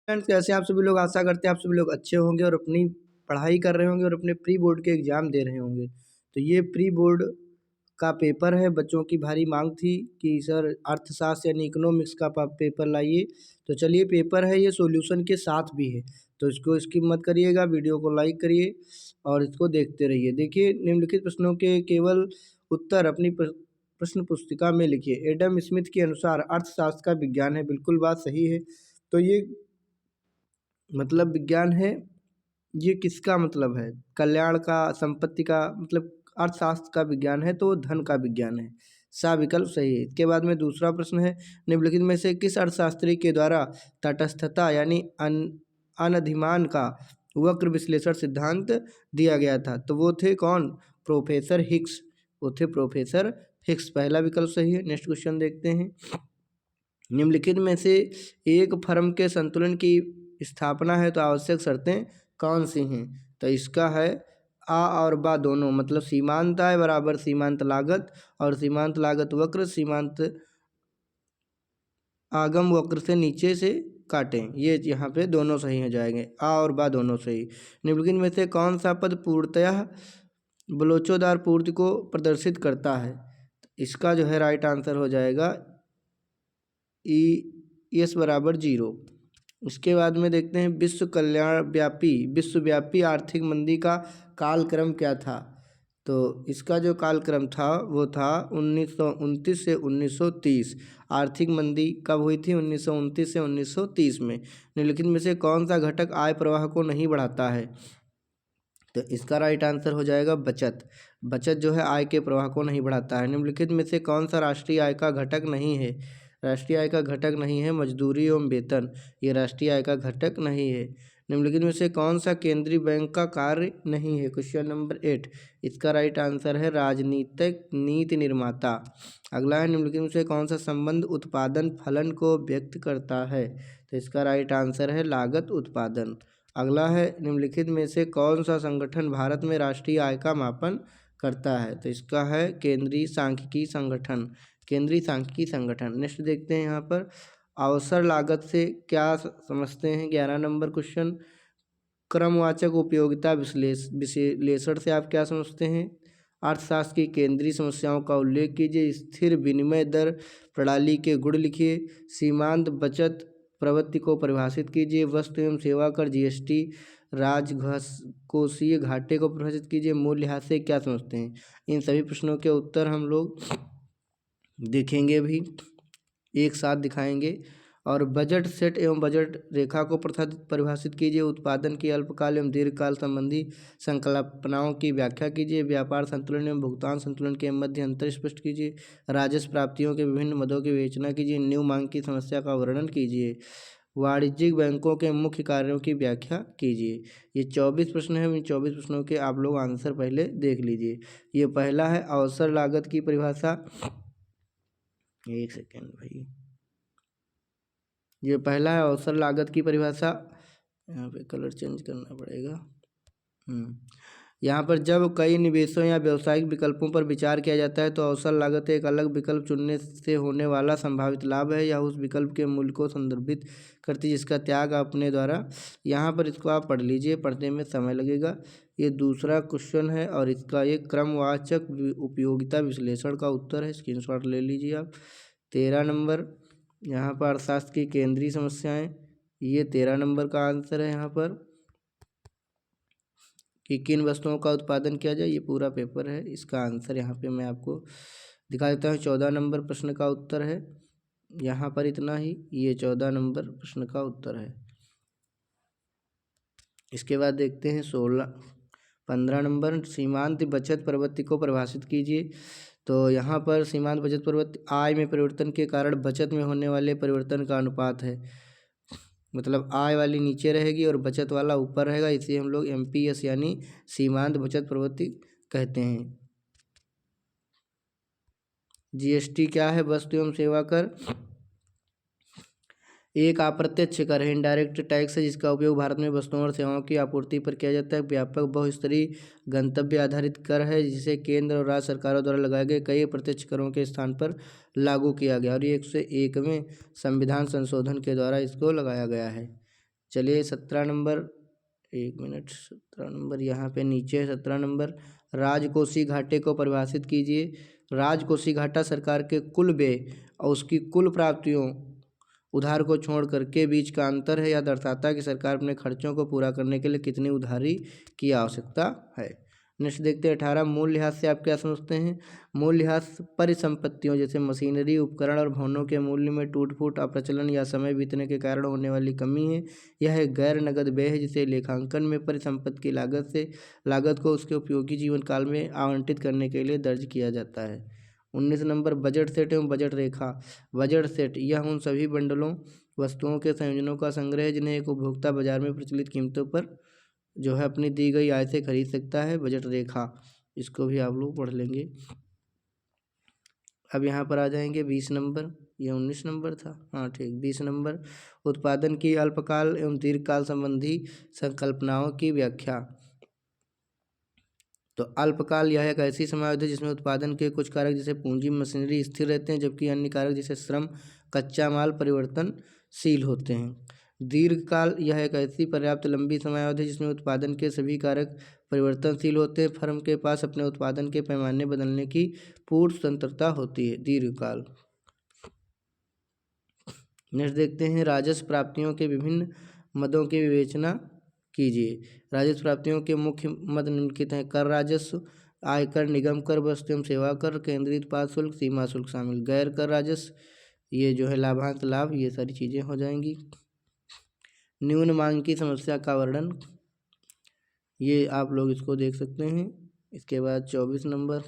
Friends, कैसे हैं आप सभी लोग। आशा करते हैं आप सभी लोग अच्छे होंगे और अपनी पढ़ाई कर रहे होंगे और अपने प्री बोर्ड के एग्ज़ाम दे रहे होंगे। तो ये प्री बोर्ड का पेपर है। बच्चों की भारी मांग थी कि सर अर्थशास्त्र यानी इकोनॉमिक्स का पेपर लाइए। तो चलिए, पेपर है ये सॉल्यूशन के साथ भी है, तो इसको स्किप मत करिएगा, वीडियो को लाइक करिए और इसको देखते रहिए। देखिए, निम्नलिखित प्रश्नों के केवल उत्तर अपनी प्रश्न पुस्तिका में लिखिए। एडम स्मिथ के अनुसार अर्थशास्त्र का विज्ञान है। बिल्कुल बात सही है। तो ये मतलब विज्ञान है, ये किसका मतलब है? कल्याण का, संपत्ति का, मतलब अर्थशास्त्र का विज्ञान है, तो धन का विज्ञान है। सा विकल्प सही है। इसके बाद में दूसरा प्रश्न है, निम्नलिखित में से किस अर्थशास्त्री के द्वारा तटस्थता यानी अनधिमान का वक्र विश्लेषण सिद्धांत दिया गया था? तो वो थे कौन? Professor Hicks. वो थे प्रोफेसर हिक्स। पहला विकल्प सही है। नेक्स्ट क्वेश्चन देखते हैं। निम्नलिखित में से एक फर्म के संतुलन की स्थापना है तो आवश्यक शर्तें कौन सी हैं? तो इसका है आ और बा दोनों, मतलब सीमांत आय बराबर सीमांत लागत और सीमांत लागत वक्र सीमांत आगम वक्र से नीचे से काटें। ये यहाँ पे दोनों सही हो जाएंगे, आ और बा दोनों सही। निम्नलिखित में से कौन सा पद पूर्णतः बलोचोदार पूर्ति को प्रदर्शित करता है? इसका जो है राइट आंसर हो जाएगा एस बराबर 0। उसके बाद में देखते हैं विश्वव्यापी आर्थिक मंदी का कालक्रम क्या था? तो इसका जो कालक्रम था वो था 1929 से 1930। आर्थिक मंदी कब हुई थी? 1929 से 1930 में। निम्नलिखित में से कौन सा घटक आय प्रवाह को नहीं बढ़ाता है? तो इसका राइट आंसर हो जाएगा बचत। बचत जो है आय के प्रवाह को नहीं बढ़ाता है। निम्नलिखित में से कौन सा राष्ट्रीय आय का घटक नहीं है? राष्ट्रीय आय का घटक नहीं है मजदूरी एवं वेतन। ये राष्ट्रीय आय का घटक नहीं है। निम्नलिखित में से कौन सा केंद्रीय बैंक का कार्य नहीं है? Question number 8। इसका राइट आंसर है राजनीतिक नीति निर्माता। अगला है, निम्नलिखित में से कौन सा संबंध उत्पादन फलन को व्यक्त करता है? तो इसका राइट आंसर है लागत उत्पादन। अगला है, निम्नलिखित में से कौन सा संगठन भारत में राष्ट्रीय आय का मापन करता है? तो इसका है केंद्रीय सांख्यिकी संगठन। केंद्रीय सांख्यिकी संगठन। नेक्स्ट देखते हैं यहाँ पर, अवसर लागत से क्या समझते हैं? 11 नंबर क्वेश्चन। क्रमवाचक उपयोगिता विश्लेषण से आप क्या समझते हैं? अर्थशास्त्र की केंद्रीय समस्याओं का उल्लेख कीजिए। स्थिर विनिमय दर प्रणाली के गुण लिखिए। सीमांत बचत प्रवृत्ति को परिभाषित कीजिए। वस्तु एवं सेवा कर जीएसटी राजकोषीय घाटे को परिभाषित कीजिए। मूल्यह्रास से क्या समझते हैं? इन सभी प्रश्नों के उत्तर हम लोग देखेंगे, भी एक साथ दिखाएंगे। और बजट सेट एवं बजट रेखा को परिभाषित कीजिए। उत्पादन की अल्पकाल एवं दीर्घकाल संबंधी संकल्पनाओं की व्याख्या कीजिए। व्यापार संतुलन एवं भुगतान संतुलन के मध्य अंतर स्पष्ट कीजिए। राजस्व प्राप्तियों के विभिन्न मदों की विवेचना कीजिए। न्यू मांग की समस्या का वर्णन कीजिए। वाणिज्यिक बैंकों के मुख्य कार्यों की व्याख्या कीजिए। ये 24 प्रश्न हैं। इन 24 प्रश्नों के आप लोग आंसर पहले देख लीजिए। ये पहला है अवसर लागत की परिभाषा। एक सेकेंड भाई, ये पहला है अवसर लागत की परिभाषा। यहाँ पे कलर चेंज करना पड़ेगा। यहाँ पर जब कई निवेशों या व्यावसायिक विकल्पों पर विचार किया जाता है तो अवसर लागत एक अलग विकल्प चुनने से होने वाला संभावित लाभ है या उस विकल्प के मूल्य को संदर्भित करती है जिसका त्याग अपने द्वारा। यहाँ पर इसको आप पढ़ लीजिए, पढ़ने में समय लगेगा। ये दूसरा क्वेश्चन है और इसका एक क्रमवाचक उपयोगिता विश्लेषण का उत्तर है। स्क्रीनशॉट ले लीजिए आप। 13 नंबर, यहाँ पर अर्थशास्त्र की केंद्रीय समस्याएं, ये 13 नंबर का आंसर है। यहाँ पर कि किन वस्तुओं का उत्पादन किया जाए, ये पूरा पेपर है। इसका आंसर यहाँ पे मैं आपको दिखा देता हूँ। 14 नंबर प्रश्न का उत्तर है यहाँ पर इतना ही। ये 14 नंबर प्रश्न का उत्तर है। इसके बाद देखते हैं 15 नंबर, सीमांत बचत प्रवृत्ति को परिभाषित कीजिए। तो यहाँ पर सीमांत बचत प्रवृत्ति आय में परिवर्तन के कारण बचत में होने वाले परिवर्तन का अनुपात है। मतलब आय वाली नीचे रहेगी और बचत वाला ऊपर रहेगा, इसे हम लोग एमपीएस यानी सीमांत बचत प्रवृत्ति कहते हैं। जीएसटी क्या है? वस्तु एवं सेवा कर एक अप्रत्यक्ष कर है, इनडायरेक्ट टैक्स है जिसका उपयोग भारत में वस्तुओं और सेवाओं की आपूर्ति पर किया जाता है। व्यापक बहुस्तरीय गंतव्य आधारित कर है जिसे केंद्र और राज्य सरकारों द्वारा लगाए गए कई प्रत्यक्ष करों के स्थान पर लागू किया गया और ये 101वें संविधान संशोधन के द्वारा इसको लगाया गया है। चलिए 17 नंबर, एक मिनट, 17 नंबर यहाँ पे नीचे है। 17 नंबर, राजकोषीय घाटे को परिभाषित कीजिए। राजकोषीय घाटा सरकार के कुल व्यय और उसकी कुल प्राप्तियों उधार को छोड़कर के बीच का अंतर है, या दर्शाता है कि सरकार अपने खर्चों को पूरा करने के लिए कितनी उधारी की आवश्यकता है। नेक्स्ट देखते हैं 18, मूल लिहाज से आप क्या समझते हैं। मूल लिहाज परिसंपत्तियों जैसे मशीनरी, उपकरण और भवनों के मूल्य में टूट फूट, अप्रचलन या समय बीतने के कारण होने वाली कमी है। यह एक गैर नगद व्यय है जिसे लेखांकन में परिसंपत्ति की लागत को उसके उपयोगी जीवन काल में आवंटित करने के लिए दर्ज किया जाता है। 19 नंबर, बजट सेट एवं बजट रेखा। बजट सेट यह उन सभी बंडलों वस्तुओं के संयोजनों का संग्रह है जिन्हें एक उपभोक्ता बाजार में प्रचलित कीमतों पर जो है अपनी दी गई आय से खरीद सकता है। बजट रेखा, इसको भी आप लोग पढ़ लेंगे। अब यहाँ पर आ जाएंगे 20 नंबर, ये 19 नंबर था, हाँ ठीक। 20 नंबर, उत्पादन की अल्पकाल एवं दीर्घकाल संबंधी संकल्पनाओं की व्याख्या। तो अल्पकाल यह एक ऐसी समयावधि जिसमें उत्पादन के कुछ कारक जैसे पूंजी, मशीनरी स्थिर रहते हैं, जबकि अन्य कारक जैसे श्रम, कच्चा माल परिवर्तनशील होते हैं। दीर्घकाल यह एक ऐसी पर्याप्त लंबी समयावधि जिसमें उत्पादन के सभी कारक परिवर्तनशील होते हैं, फर्म के पास अपने उत्पादन के पैमाने बदलने की पूर्ण स्वतंत्रता होती है। दीर्घकाल। नेक्स्ट देखते हैं राजस्व प्राप्तियों के विभिन्न मदों की विवेचना कीजिए। राजस्व प्राप्तियों के मुख्य मद निम्नलिखित हैं। कर राजस्व, आयकर, निगम कर, वस्तु एवं सेवा कर, केंद्रीय उत्पाद शुल्क, सीमा शुल्क शामिल। गैर कर राजस्व, ये जो है लाभांश लाभ, ये सारी चीज़ें हो जाएंगी। न्यून मांग की समस्या का वर्णन, ये आप लोग इसको देख सकते हैं। इसके बाद 24 नंबर,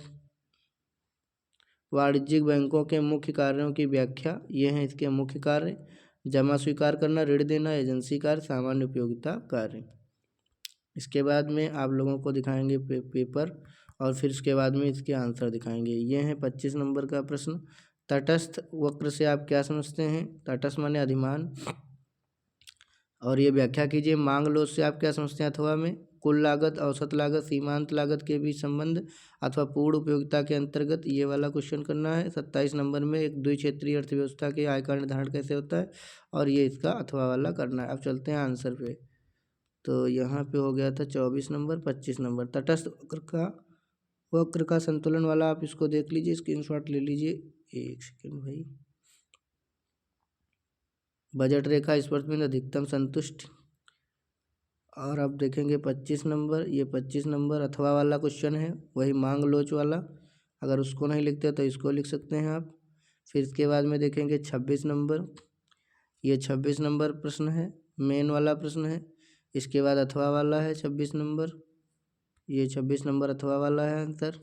वाणिज्यिक बैंकों के मुख्य कार्यों की व्याख्या। ये हैं इसके मुख्य कार्य। जमा स्वीकार करना, ऋण देना, एजेंसी कार्य, सामान्य उपयोगिता कार्य। इसके बाद में आप लोगों को दिखाएंगे पेपर, और फिर इसके बाद में इसके आंसर दिखाएंगे। ये हैं 25 नंबर का प्रश्न। तटस्थ वक्र से आप क्या समझते हैं। तटस्थ माने अधिमान, और ये व्याख्या कीजिए। मांग लोच से आप क्या समझते हैं। अथवा में कुल लागत, औसत लागत, सीमांत लागत के बीच संबंध, अथवा पूर्ण उपयोगिता के अंतर्गत, ये वाला क्वेश्चन करना है। 27 नंबर में एक द्विक्षेत्रीय अर्थव्यवस्था के आय का निर्धारण कैसे होता है, और ये इसका अथवा वाला करना है। अब चलते हैं आंसर पे। तो यहाँ पे हो गया था 24 नंबर। 25 नंबर, तटस्थ वक्र का संतुलन वाला आप इसको देख लीजिए, स्क्रीनशॉट ले लीजिए। एक सेकेंड भाई। बजट रेखा स्पर्श बिंदु अधिकतम संतुष्ट। और अब देखेंगे 25 नंबर, ये 25 नंबर अथवा वाला क्वेश्चन है, वही मांग लोच वाला। अगर उसको नहीं लिखते तो इसको लिख सकते हैं आप। फिर इसके बाद में देखेंगे 26 नंबर, ये 26 नंबर प्रश्न है, मेन वाला प्रश्न है। इसके बाद अथवा वाला है 26 नंबर, ये 26 नंबर अथवा वाला है आंसर।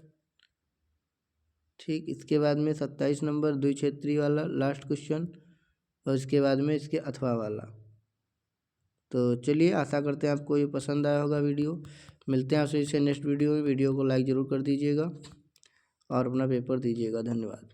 ठीक, इसके बाद में 27 नंबर द्विक्षेत्रीय वाला लास्ट क्वेश्चन, और इसके बाद में इसके अथवा वाला। तो चलिए, आशा करते हैं आपको ये पसंद आया होगा वीडियो। मिलते हैं आपसे इसे नेक्स्ट वीडियो में। वीडियो को लाइक ज़रूर कर दीजिएगा और अपना पेपर दीजिएगा। धन्यवाद।